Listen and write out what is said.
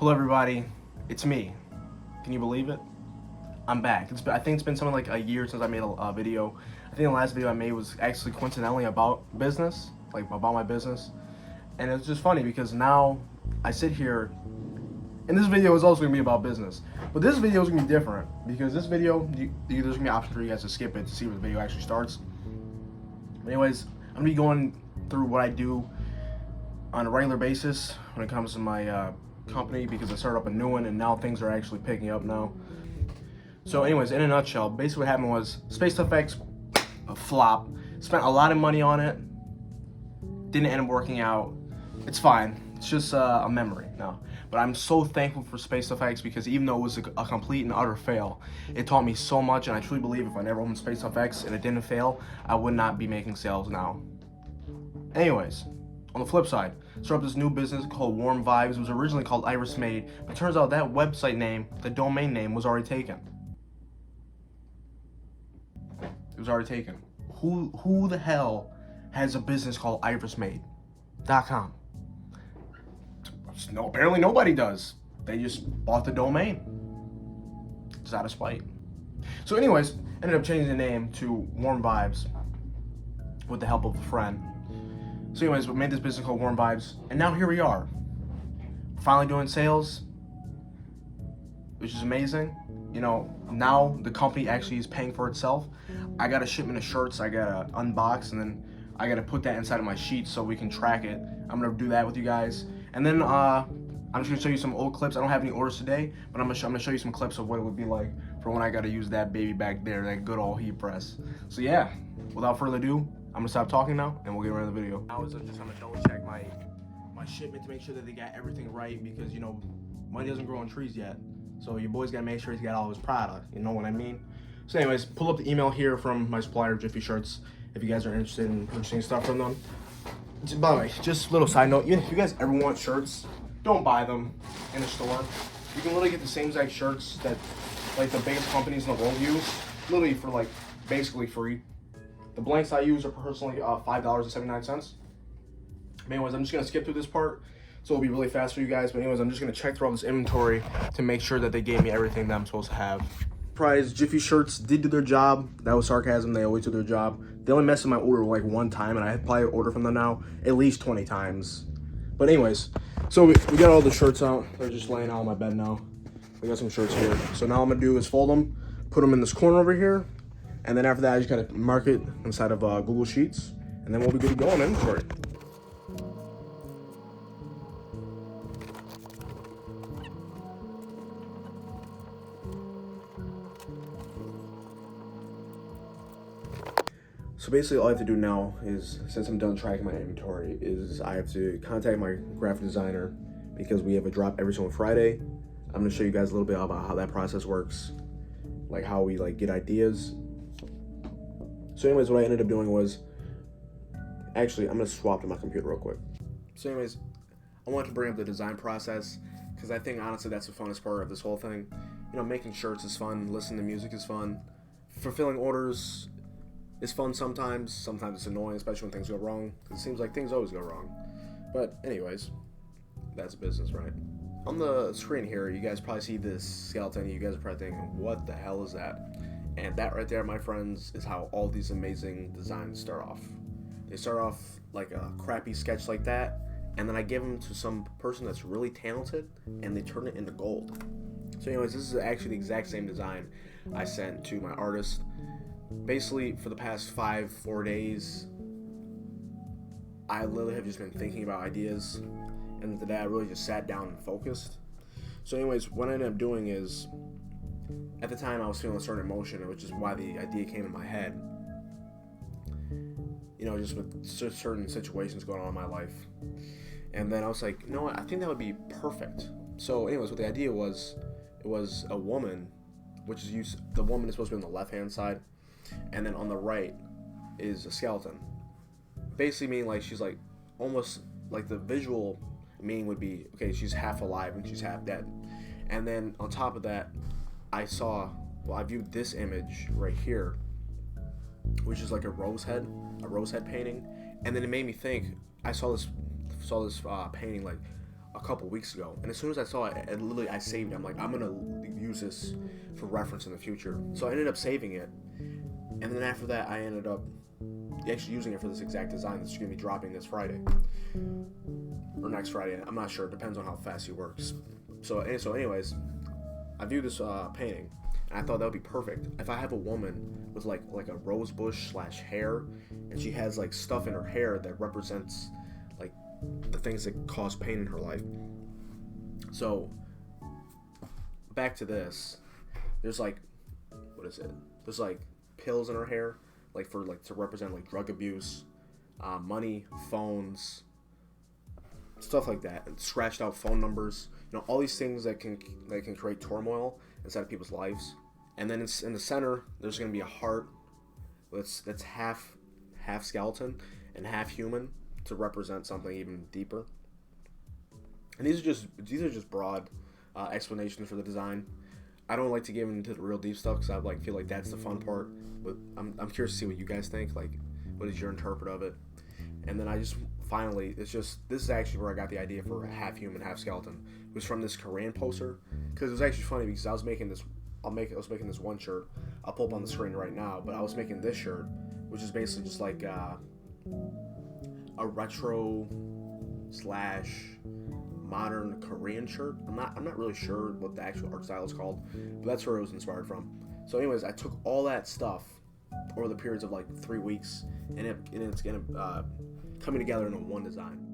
Hello everybody, it's me. Can you believe it? I'm back. I think it's been something like a year since I made a video. I think the last video I made was actually coincidentally about business, like about my business. And it's just funny because now I sit here, and this video is also going to be about business. But this video is going to be different because this video, there's going to be an option for you guys to skip it to see where the video actually starts. But anyways, I'm going to be going through what I do on a regular basis when it comes to my company, because I started up a new one and now things are actually picking up now. So anyways, in a nutshell, basically what happened was SpaceFX, a flop. Spent a lot of money on it. Didn't end up working out. It's fine. It's just a memory now. But I'm so thankful for SpaceFX because even though it was a complete and utter fail, it taught me so much, and I truly believe if I never opened SpaceFX and it didn't fail, I would not be making sales now. Anyways, on the flip side, started up this new business called Warm Vibes. It was originally called Iris Made, but turns out that website name, the domain name, was already taken. It was already taken. Who the hell has a business called irismade.com? No, apparently nobody does. They just bought the domain. It's out of spite. So anyways, ended up changing the name to Warm Vibes with the help of a friend. So anyways, we made this business called Warm Vibes, and now here we are. Finally doing sales, which is amazing. You know, now the company actually is paying for itself. I got a shipment of shirts I gotta unbox, and then I gotta put that inside of my sheets so we can track it. I'm gonna do that with you guys. And then I'm just gonna show you some old clips. I don't have any orders today, but I'm gonna show you some clips of what it would be like for when I gotta use that baby back there, that good old heat press. So yeah, without further ado, I'm gonna stop talking now and we'll get right into the video. I was just gonna double check my shipment to make sure that they got everything right, because you know, money doesn't grow on trees yet. So your boy's gotta make sure he's got all his product, you know what I mean? So anyways, pull up the email here from my supplier, Jiffy Shirts, if you guys are interested in purchasing stuff from them. By the way, just a little side note, if you guys ever want shirts, don't buy them in a store. You can literally get the same exact shirts that like the biggest companies in the world use, literally for like basically free. The blanks I use are personally $5.79. But anyways, I'm just gonna skip through this part, so it'll be really fast for you guys. But anyways, I'm just gonna check through all this inventory to make sure that they gave me everything that I'm supposed to have. Surprise, Jiffy Shirts did do their job. That was sarcasm. They always do their job. They only messed with my order like one time, and I probably order from them now at least 20 times. But anyways, so we got all the shirts out. They're just laying out on my bed now. We got some shirts here. So now I'm gonna do is fold them, put them in this corner over here, and then after that I just gotta mark it inside of Google Sheets, and then we'll be good to go on inventory. So basically all I have to do now is, since I'm done tracking my inventory, is I have to contact my graphic designer because we have a drop every single Friday. I'm gonna show you guys a little bit about how that process works, like how we like get ideas. So anyways, what I ended up doing was, actually I'm gonna swap to my computer real quick. So anyways, I wanted to bring up the design process because I think honestly that's the funnest part of this whole thing. You know, making shirts is fun, listening to music is fun, fulfilling orders it's fun sometimes. Sometimes it's annoying, especially when things go wrong, because it seems like things always go wrong. But anyways, that's business, right? On the screen here, you guys probably see this skeleton. You guys are probably thinking, what the hell is that? And that right there, my friends, is how all these amazing designs start off. They start off like a crappy sketch like that, and then I give them to some person that's really talented, and they turn it into gold. So anyways, this is actually the exact same design I sent to my artist. Basically, for the past 4 days, I literally have just been thinking about ideas, and today I really just sat down and focused. So anyways, what I ended up doing is, at the time I was feeling a certain emotion, which is why the idea came in my head. You know, just with certain situations going on in my life. And then I was like, you know what, I think that would be perfect. So anyways, what the idea was, it was a woman, which is the woman is supposed to be on the left-hand side, and then on the right is a skeleton. Basically meaning like she's like almost like the visual meaning would be, okay, she's half alive and she's half dead. And then on top of that, I viewed this image right here, which is like a rose head painting. And then it made me think, I saw this painting like, a couple weeks ago, and as soon as I saw it, I saved it. I'm like, I'm gonna use this for reference in the future. So I ended up saving it, and then after that, I ended up actually using it for this exact design that's gonna be dropping this Friday or next Friday. I'm not sure. It depends on how fast he works. So anyways, I viewed this painting, and I thought that would be perfect if I have a woman with like a rose bush / hair, and she has like stuff in her hair that represents like the things that cause pain in her life. So back to this, there's like, what is it? There's like pills in her hair, like to represent like drug abuse, money, phones, stuff like that, and scratched out phone numbers. All these things that can create turmoil inside of people's lives. And then in the center, there's going to be a heart that's half skeleton and half human to represent something even deeper. And these are just broad explanations for the design. I don't like to get into the real deep stuff because I feel like that's the fun part. But I'm curious to see what you guys think. Like, what is your interpret of it? And then this is actually where I got the idea for half human, half skeleton. It was from this Korean poster, because it was actually funny because I was making this one shirt. I'll pull up on the screen right now, but I was making this shirt, which is basically just like a retro / modern Korean shirt. I'm not really sure what the actual art style is called, but that's where it was inspired from. So anyways, I took all that stuff over the periods of like 3 weeks, and it's gonna coming together into one design.